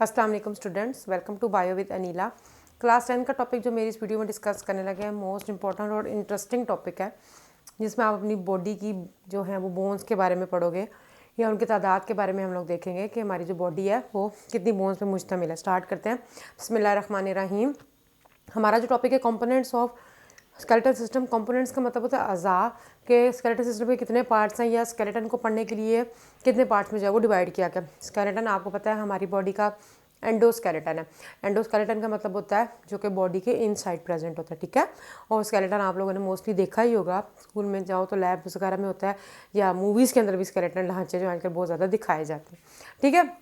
अस्सलाम वालेकुम students, welcome to bio with Aneela. Class 10 का टॉपिक जो मेरी इस वीडियो में डिस्कस करने लगे हैं मोस्ट इंपॉर्टेंट और इंटरेस्टिंग टॉपिक है, जिसमें आप अपनी बॉडी की जो है वो बोन्स के बारे में पढ़ोगे या उनकी तादाद के बारे में हम लोग देखेंगे कि हमारी जो बॉडी है वो कितनी बोन्स पे मुश्तमिल है। स्टार्ट करते हैं। बिस्मिल्लाहिर्रहमानिर्रहीम। हमारा जो टॉपिक है components of skeletal system. Components का मतलब होता है अज़ा के स्केलेटल सिस्टम के कितने पार्ट्स हैं या स्केलेटन को पढ़ने के लिए कितने पार्ट्स में जो है वो डिवाइड किया गया। स्केलेटन आपको पता है हमारी बॉडी का एंडोस्केलेटन है। एंडोस्केलेटन का मतलब होता है जो कि बॉडी के इनसाइड प्रेजेंट होता है, ठीक है। और स्केलेटन आप लोगों ने मोस्टली देखा ही होगा, स्कूल में जाओ तो लैब वगैरह में होता है, या मूवीज़ के अंदर भी स्केलेटन ढांचे जो आजकल बहुत ज़्यादा दिखाए जाते हैं, ठीक है।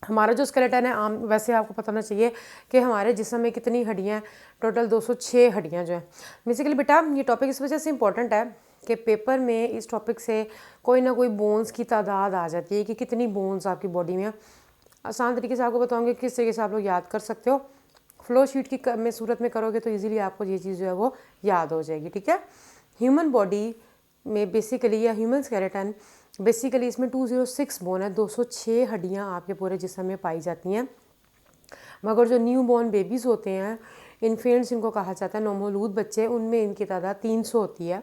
हमारा जो स्केलेटन है आम वैसे आपको पता होना चाहिए कि हमारे जिस्म में कितनी हड्डियाँ हैं। टोटल 206 हड्डियाँ जो हैं। बेसिकली बेटा ये टॉपिक इस वजह से इंपॉर्टेंट है कि पेपर में इस टॉपिक से कोई ना कोई बोन्स की तादाद आ जाती है कि कितनी बोन्स आपकी बॉडी में। आसान तरीके से आपको बताऊँगी किस तरीके से आप लोग याद कर सकते हो। फ्लो शीट की में सूरत में करोगे तो ईजिली आपको ये चीज़ जो है वो याद हो जाएगी, ठीक है। ह्यूमन बॉडी में बेसिकली या ह्यूमन स्केलेटन बेसिकली इसमें 206 बोन है। 206 हड्डियाँ आपके पूरे जिस्म में पाई जाती हैं। मगर जो न्यू बॉर्न बेबीज़ होते हैं, इन्फेंट्स इनको कहा जाता है, नवमौलूद बच्चे, उनमें इनकी तादाद 300 होती है।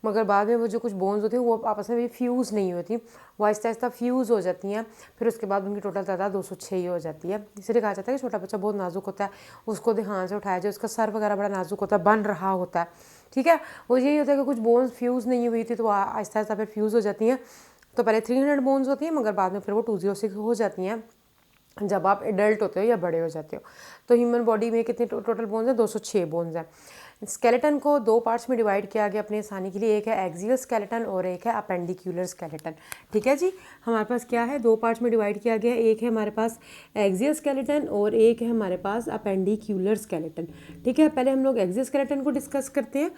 मगर बाद में वो जो कुछ बोन्स होती हैं वो आपस में भी फ्यूज़ नहीं होती, वो आहिस्ता आहिस्ता फ्यूज़ हो जाती हैं। फिर उसके बाद उनकी टोटल तादाद 206 ही हो जाती है। इसलिए कहा जाता है कि छोटा बच्चा बहुत नाजुक होता है, उसको ध्यान से उठाया जाए, उसका सर वगैरह बड़ा नाजुक होता है, बन रहा होता है, ठीक है। वो यही होता है कि कुछ बोन्स फ्यूज़ नहीं हुई थी तो आहिस्ता आहिस्ता फिर फ्यूज़ हो जाती हैं। तो पहले 300 बोन्स होती हैं मगर बाद में फिर वो 206 हो जाती हैं जब आप एडल्ट होते हो या बड़े हो जाते हो। तो ह्यूमन बॉडी में कितने टोटल बोन्स हैं? 206 बोन्स हैं। स्केलेटन को दो पार्ट्स में डिवाइड किया गया अपने आसानी के लिए। एक है एक्सियल स्केलेटन और एक है अपेंडिक्यूलर स्केलेटन, ठीक है जी। हमारे पास क्या है, दो पार्ट्स में डिवाइड किया गया। एक है हमारे पास एक्सियल स्केलेटन और एक है हमारे पास अपेंडिक्यूलर स्केलेटन, ठीक है। पहले हम लोग एक्सियल स्केलेटन को डिस्कस करते हैं।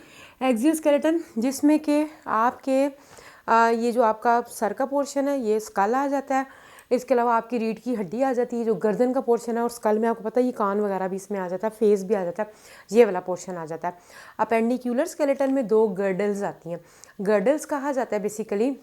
एक्सियल स्केलेटन जिसमें कि आपके ये जो आपका सर का पोर्शन है ये स्कल आ जाता है। इसके अलावा आपकी रीढ़ की हड्डी आ जाती है, जो गर्दन का पोर्शन है, और स्कल में आपको पता है ये कान वगैरह भी इसमें आ जाता है, फेस भी आ जाता है, ये वाला पोर्शन आ जाता है। अपेंडिक्यूलर स्केलेटन में दो गर्डल्स आती हैं। गर्डल्स कहा जाता है बेसिकली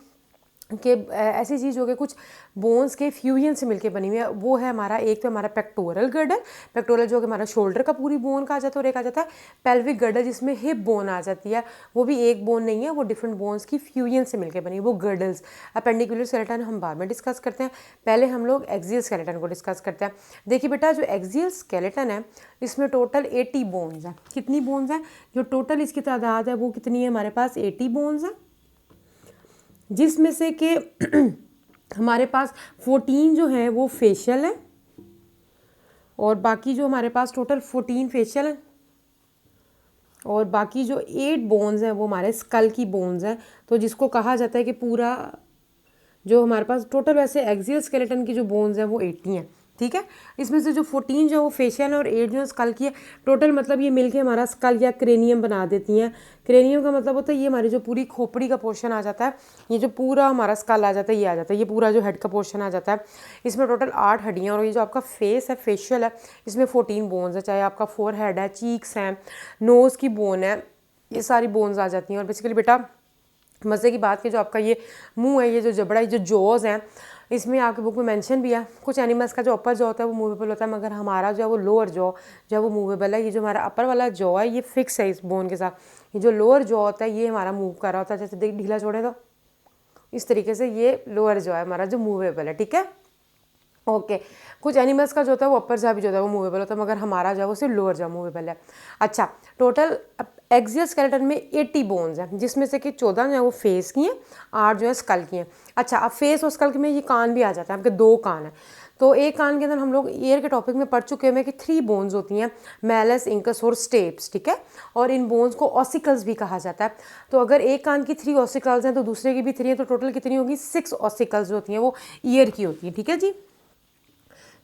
कि ऐसी चीज़ हो गई कुछ बोन्स के फ्यूजन से मिलके बनी हुई है। वो है हमारा, एक तो हमारा पेक्टोरल गर्डल, पेक्टोरल जो कि हमारा शोल्डर का पूरी बोन कहा जाता है, और एक आ जाता है पेल्विक गर्डल जिसमें हिप बोन आ जाती है। वो भी एक बोन नहीं है, वो डिफरेंट बोन्स की फ्यूजन से मिलके बनी, वो गर्डल्स। अपेंडिकुलर स्केलेटन हम बाद में डिस्कस करते हैं, पहले हम लोग एक्सियल स्केलेटन को डिस्कस करते हैं। देखिए बेटा, जो एक्सियल स्केलेटन है इसमें टोटल 80 बोन्स हैं। कितनी बोन्स हैं? जो टोटल इसकी तादाद है वो कितनी है? हमारे पास 80 बोन्स हैं, जिसमें से कि हमारे पास 14 जो है वो फेशियल है, और बाकी जो हमारे पास टोटल 14 फेशियल है, और बाकी जो 8 बोन्स हैं वो हमारे स्कल की बोन्स हैं। तो जिसको कहा जाता है कि पूरा जो हमारे पास टोटल वैसे एक्सियल स्केलेटन की जो बोन्स हैं वो 80 हैं, ठीक है। इसमें से जो 14 जो है वो फेशियल है और 8 जो है स्कल की है। टोटल मतलब ये मिलके हमारा स्कल या क्रेनियम बना देती हैं। क्रेनियम का मतलब होता है ये हमारी जो पूरी खोपड़ी का पोर्शन आ जाता है, ये जो पूरा हमारा स्कल आ जाता है ये आ जाता है, ये पूरा जो हेड का पोर्शन आ जाता है। इसमें टोटल 8 हड्डियाँ, और ये जो आपका फेस है, फेशियल है, इसमें 14 बोन्स है। चाहे आपका फोर हेड है, चीक्स हैं, नोज़ की बोन है, ये सारी बोन्स आ जाती हैं। और बेसिकली बेटा मज़े की बात कि जो आपका ये मुंह है, ये जो जबड़ा, ये जो जॉज हैं, इसमें आपके बुक में मेंशन भी है। कुछ एनिमल्स का जो अपर जॉ होता है वो मूवेबल होता है, मगर हमारा जो है वो लोअर जॉ जो है वो मूवेबल है। ये जो हमारा अपर वाला जॉ है ये फिक्स है इस बोन के साथ। ये जो लोअर जॉ होता है ये हमारा मूव कर रहा होता है, जैसे देख ढीला छोड़े तो इस तरीके से ये लोअर जॉ है हमारा जो मूवेबल है, ठीक है। ओके कुछ एनिमल्स का जो होता है वो अपर जा भी जो होता है वो मूवेबल होता है, मगर हमारा जो है वो सिर्फ लोअर जा मूवेबल है। अच्छा, टोटल एक्सियल स्केलेटन में 80 बोन्स हैं, जिसमें से कि 14 जो है वो फेस की हैं, 8 जो है स्कल की हैं। अच्छा, अब फेस और स्कल में ये कान भी आ जाता है, आपके 2 कान हैं। तो एक कान के अंदर हम लोग ईयर के टॉपिक में पढ़ चुके हैं कि 3 बोन्स होती हैं, मैलस, इंकस और स्टेप्स, ठीक है। और इन बोन्स को ऑसिकल्स भी कहा जाता है। तो अगर एक कान की 3 ऑसिकल्स हैं तो दूसरे की भी 3 हैं, तो टोटल कितनी होगी? 6 ऑसिकल्स जो होती हैं वो ईयर की होती हैं, ठीक है जी।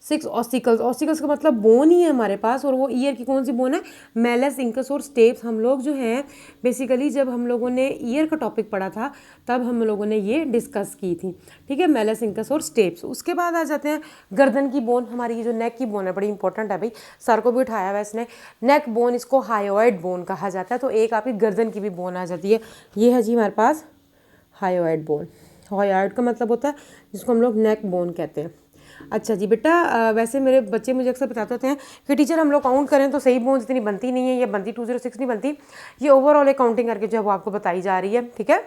6 ऑसिकल्स, ऑसिकल्स का मतलब बोन ही है हमारे पास, और वो ईयर की कौन सी बोन है? मैलस, इंकस और स्टेप्स। हम लोग जो हैं बेसिकली जब हम लोगों ने ईयर का टॉपिक पढ़ा था तब हम लोगों ने ये डिस्कस की थी, ठीक है, मैलस, इंकस और स्टेप्स। उसके बाद आ जाते हैं गर्दन की बोन। हमारी ये जो नेक की बोन है बड़ी इंपॉर्टेंट है भाई, सर को भी उठाया हुआ इसने। नेक बोन, इसको हायोइड बोन कहा जाता है। तो एक आपकी गर्दन की भी बोन आ जाती है, ये है जी हमारे पास हायोइड बोन। हायोइड का मतलब होता है जिसको हम लोग नेक बोन कहते हैं। अच्छा जी बेटा, वैसे मेरे बच्चे मुझे अक्सर बताते होते हैं कि टीचर हम लोग काउंट करें तो सही बोन्स इतनी बनती नहीं है, या बनती 206 नहीं बनती, ये ओवरऑल एक काउंटिंग करके जो है वो आपको बताई जा रही है, ठीक है।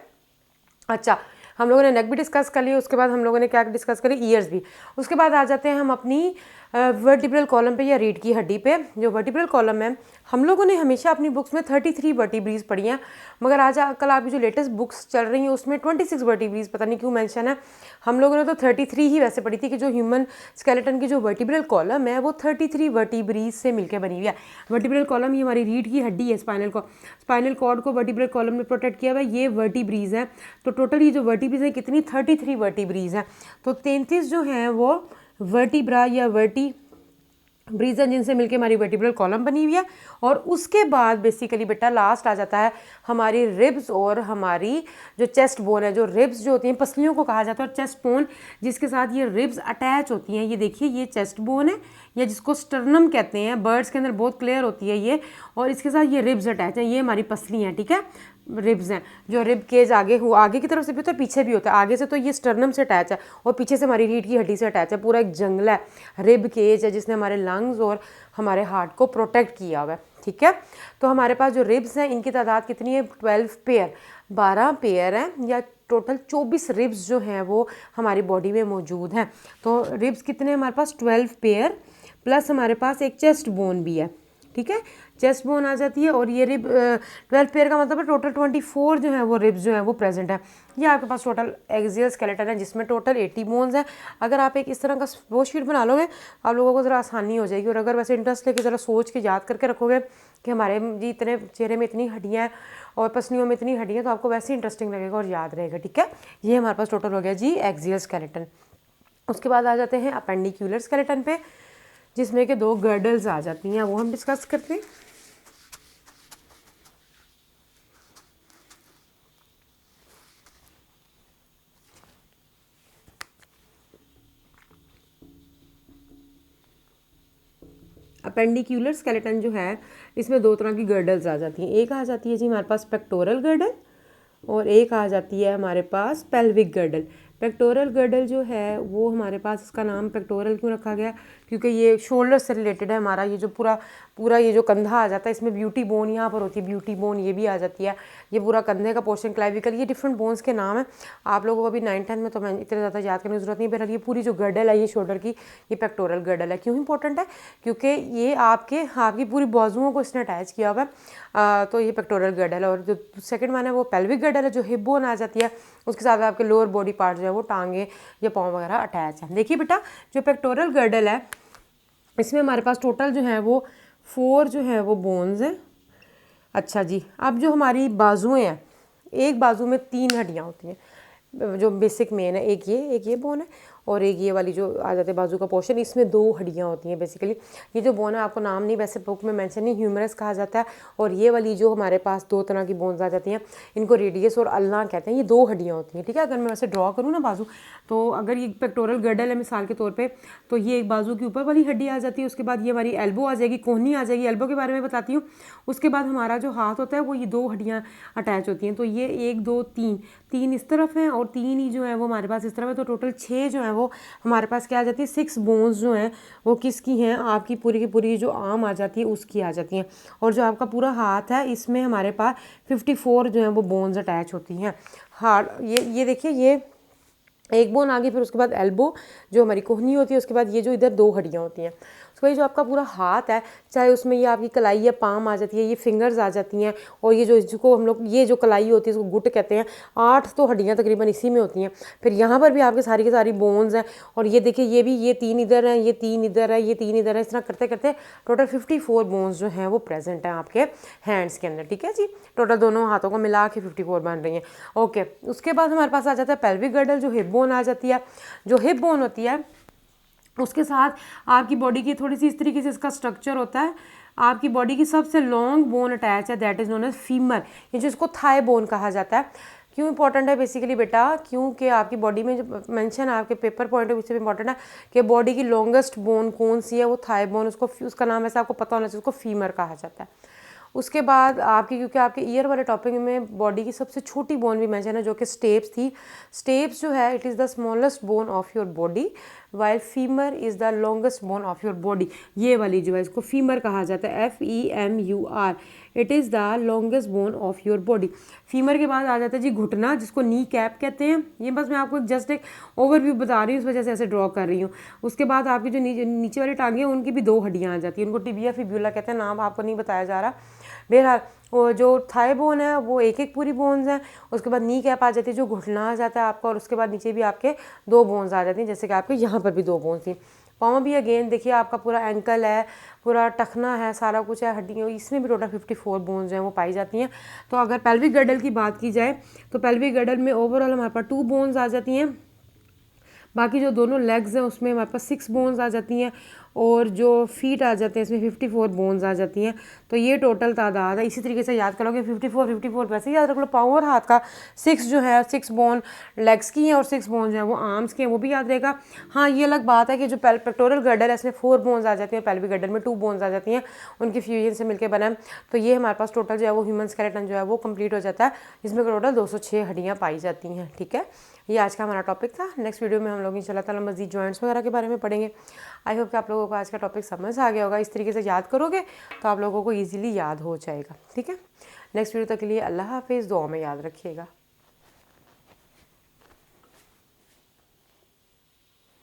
अच्छा, हम लोगों ने नेक भी डिस्कस कर लिया, उसके बाद हम लोगों ने क्या डिस्कस करी, ईयर्स भी। उसके बाद आ जाते हैं हम अपनी वर्टिब्रल कॉलम पे या रीढ़ की हड्डी पे। जो वर्टिब्रल कॉलम है, हम लोगों ने हमेशा अपनी बुक्स में 33 वर्टिब्रीज पढ़ी हैं, मगर आज कल आपकी जो लेटेस्ट बुक्स चल रही हैं उसमें 26 वर्टिब्रीज पता नहीं क्यों मेंशन है। हम लोगों ने तो 33 ही वैसे पढ़ी थी कि जो ह्यूमन स्केलेटन की जो वर्टिब्रल कॉलम है वो 33 वर्टिब्रीज से मिलकर बनी हुई है। वर्टिब्रल कॉलम ये हमारी रीढ़ की हड्डी है, स्पाइनल कॉर्ड को वर्टिब्रल कॉलम ने प्रोटेक्ट किया हुआ है, ये वर्टिब्रीज है। तो टोटल ये जो वर्टिब्रीज है कितनी, 33 वर्टिब्रीज हैं। तो 33 जो हैं वो वर्टिब्रा या ब्रीज हैं जिनसे मिलके हमारी वर्टिब्रल कॉलम बनी हुई है। और उसके बाद बेसिकली बेटा लास्ट आ जाता है हमारी रिब्स और हमारी जो चेस्ट बोन है। जो रिब्स जो होती हैं पसलियों को कहा जाता है, और चेस्ट बोन जिसके साथ ये रिब्स अटैच होती हैं, ये देखिए ये चेस्ट बोन है या जिसको स्टर्नम कहते हैं, बर्ड्स के अंदर बहुत क्लियर होती है ये, और इसके साथ ये रिब्स अटैच हैं, ये हमारी पसली हैं, ठीक है, रिब्स हैं। जो रिब केज आगे की तरफ से भी होता है, पीछे भी होता है। आगे से तो ये स्टर्नम से अटैच है और पीछे से हमारी रीढ़ की हड्डी से अटैच है, पूरा एक जंगला है, रिब केज है जिसने हमारे लंग्स और हमारे हार्ट को प्रोटेक्ट किया हुआ है, ठीक है। तो हमारे पास जो रिब्स हैं इनकी तादाद कितनी है, 12 पेयर, 12 पेयर हैं, या टोटल 24 रिब्स जो हैं वो हमारी बॉडी में मौजूद हैं। तो रिब्स कितने हमारे पास, 12 पेयर, प्लस हमारे पास एक चेस्ट बोन भी है, ठीक है, चेस्ट बोन आ जाती है। और ये रिब 12 पेयर का मतलब है टोटल 24 जो है वो रिब्स जो है वो प्रेजेंट है। ये आपके पास टोटल एक्सियल स्केलेटन है जिसमें टोटल 80 बोन्स हैं। अगर आप एक इस तरह का वो शीट बना लोगे आप लोगों को ज़रा आसानी हो जाएगी, और अगर वैसे इंटरेस्ट लेके ज़रा सोच के याद करके रखोगे कि हमारे जी इतने चेहरे में इतनी हड्डियाँ हैं और पसलियों में इतनी हड्डियाँ, तो आपको वैसे इंटरेस्टिंग लगेगा और याद रहेगा, ठीक है। ये हमारे पास टोटल हो गया जी एक्सियल स्केलेटन। उसके बाद आ जाते हैं अपेंडिक्यूलर स्केलेटन पे, जिसमें कि 2 गर्डल्स आ जाती हैं, वो हम डिस्कस करते हैं। अपेंडिक्यूलर स्केलेटन जो है इसमें 2 तरह की गर्डल्स आ जाती हैं। एक आ जाती है जी हमारे पास पेक्टोरल गर्डल, और एक आ जाती है हमारे पास पेल्विक गर्डल। पेक्टोरल गर्डल जो है वो हमारे पास, इसका नाम पेक्टोरल क्यों रखा गया, क्योंकि ये शोल्डर से रिलेटेड है हमारा, ये जो पूरा ये जो कंधा आ जाता है इसमें ब्यूटी बोन यहाँ पर होती है, ब्यूटी बोन ये भी आ जाती है, ये पूरा कंधे का पोर्शन, क्लाविकल, ये डिफरेंट बोन्स के नाम है। आप लोगों को अभी 9-10 में तो मैं इतने ज़्यादा याद करने की जरूरत नहीं, बहरहाल ये पूरी जो गर्डल है ये शोल्डर की, ये पेक्टोरल गर्डल है। क्यों इंपॉर्टेंट है, क्योंकि ये आपकी पूरी बाजुओं को इसने अटैच किया हुआ है, तो ये पेक्टोरल गर्डल है। और जो सेकंड वन है वो पेल्विक गर्डल है, जो हिप बोन आ जाती है, उसके साथ आपके लोअर बॉडी पार्ट जो है वो टांगे या पाँव वगैरह अटैच है। देखिए बेटा, जो पेक्टोरल गर्डल है इसमें हमारे पास टोटल जो है वो 4 जो है वो बोन्स हैं। अच्छा जी, अब जो हमारी बाजुएं हैं, एक बाजू में 3 हड्डियाँ होती हैं जो बेसिक मेन है, एक ये बोन है और एक ये वाली जो आ जाते हैं बाजू का पोर्शन, इसमें 2 हड्डियाँ होती हैं बेसिकली। ये जो बोन है आपको नाम नहीं वैसे बुक में मेंशन नहीं, ह्यूमरस कहा जाता है। और ये वाली जो हमारे पास 2 तरह की बोन्स आ जाती हैं, इनको रेडियस और अल्ना कहते हैं। ये 2 हड्डियाँ होती हैं, ठीक है। अगर मैं वैसे ड्रॉ करूँ ना बाजू, तो अगर ये पेक्टोरल गर्डल है मिसाल के तौर पर, तो ये एक बाजू की ऊपर वाली हड्डी आ जाती है, उसके बाद ये हमारी एल्बो आ जाएगी, कोहनी आ जाएगी, एल्बो के बारे में बताती हूँ। उसके बाद हमारा जो हाथ होता है वो ये 2 हड्डियाँ अटैच होती हैं, तो ये 1 2 3 इस तरफ हैं और 3 ही जो है वो हमारे पास इस तरफ है। तो टोटल 6 जो है वो हमारे पास क्या आ जाती है, 6 बोन्स जो हैं वो किसकी हैं, आपकी पूरी की पूरी जो आर्म आ जाती है उसकी आ जाती हैं। और जो आपका पूरा हाथ है इसमें हमारे पास 54 जो है वो बोन्स अटैच होती हैं। हार्ट ये देखिए, ये एक बोन आ गई, फिर उसके बाद एल्बो जो हमारी कोहनी होती है, उसके बाद ये जो इधर 2 हड्डियाँ होती हैं। उसके बाद जो आपका पूरा हाथ है, चाहे उसमें ये आपकी कलाई या पाम आ जाती है, ये फिंगर्स आ जाती हैं, और ये जो इसको हम लोग ये जो कलाई होती है इसको गुट कहते हैं। 8 तो हड्डियाँ तकरीबन इसी में होती हैं। फिर यहाँ पर भी आपके सारी की सारी बोन्स हैं, और ये देखिए ये भी, ये 3 इधर हैं, ये 3 इधर है, ये 3 इधर है, इस तरह करते करते टोटल 54 बोन्स जो हैं वो प्रेजेंट हैं आपके हैंड्स के अंदर, ठीक है जी। टोटल दोनों हाथों को मिला के 54 बन रही हैं, ओके। उसके बाद हमारे पास आ जाता है पेल्विक गर्डल, जो हिप बोन आ जाती है। जो हिप बोन होती है उसके साथ आपकी बॉडी की थोड़ी सी इस तरीके से इसका स्ट्रक्चर होता है। आपकी बॉडी की सबसे लॉन्ग बोन अटैच है, that is known as femur, ये जिसको थाई बोन कहा जाता है। क्यों इंपॉर्टेंट है बेसिकली बेटा, क्योंकि आपकी बॉडी में जो मेंशन है आपके पेपर पॉइंट ऑफ व्यू से इंपॉर्टेंट है कि बॉडी की लॉन्गेस्ट बोन कौन सी है, वो थाई बोन, उसका नाम ऐसा आपको पता होना चाहिए, उसको फीमर कहा जाता है। उसके बाद आपकी, क्योंकि आपके ईयर वाले टॉपिक में बॉडी की सबसे छोटी बोन भी मेंशन है जो कि स्टेप्स थी। स्टेप्स जो है it is the smallest bone of your body, while femur is the longest bone of your body. ये वाली जो है इसको फीमर कहा जाता है, FEMUR। It is the longest bone of your body. Femur के बाद आ जाता है जी घुटना, जिसको नी कैप कहते हैं। ये बस मैं आपको जस्ट एक ओवरव्यू बता रही हूँ, इस वजह से ऐसे ड्रॉ कर रही हूँ। उसके बाद आपकी जो नीचे वाली टांगे हैं उनकी भी 2 हड्डियाँ आ जाती हैं, उनको टिबिया फिब्यूला कहते हैं, नाम आपको नहीं बताया जा रहा। बहरहाल वो जो थाई बोन है वो एक एक पूरी बोन्स हैं। उसके बाद नी कैप आ जाती है जो घुटना आ जाता है आपका, और उसके बाद नीचे भी आपके 2 बोन्स आ जाती हैं, जैसे कि आपके यहाँ पर भी 2 बोन्स थी। पाँव भी अगेन देखिए आपका पूरा एंकल है, पूरा टखना है, सारा कुछ है, हड्डियाँ, इसमें भी टोटल 54 बोन्स हैं वो पाई जाती हैं। तो अगर पेल्विक गर्डल की बात की जाए तो पेल्विक गर्डल में ओवरऑल हमारे पास 2 बोन्स आ जाती हैं। बाकी जो दोनों लेग्स हैं उसमें हमारे पास 6 बोन्स आ जाती हैं, और जो फीट आ जाते हैं इसमें 54 बोन्स आ जाती हैं। तो ये टोटल तादाद है। इसी तरीके से याद करोगे 54 वैसे ही याद रख लो। पाँव और हाथ का 6 जो है 6 बोन लेग्स की हैं और 6 बोन्स हैं वो आर्म्स के हैं, वो भी याद रहेगा। हाँ ये अलग बात है कि जो पेक्टोरल गर्डल है इसमें 4 बोन्स आ जाती हैं, पेल्विक गर्डल में 2 बोन्स आ जाती हैं, उनकी फ्यूजन से मिलकर बना है। तो ये हमारे पास टोटल जो है वो ह्यूमन स्केलेटन जो है वो कंप्लीट हो जाता है, जिसमें टोटल 206 हड्डियाँ पाई जाती हैं। ठीक है, ये आज का हमारा टॉपिक था। नेक्स्ट वीडियो में हम लोग इंशाल्लाह ताला मज़ीद जॉइंट्स वगैरह के बारे में पढ़ेंगे। आई होप कि आप लोगों को आज का टॉपिक समझ आ गया होगा। इस तरीके से याद करोगे तो आप लोगों को ईजिली याद हो जाएगा। ठीक है, नेक्स्ट वीडियो तक के लिए अल्लाह हाफिज़, दुआ में याद रखिएगा।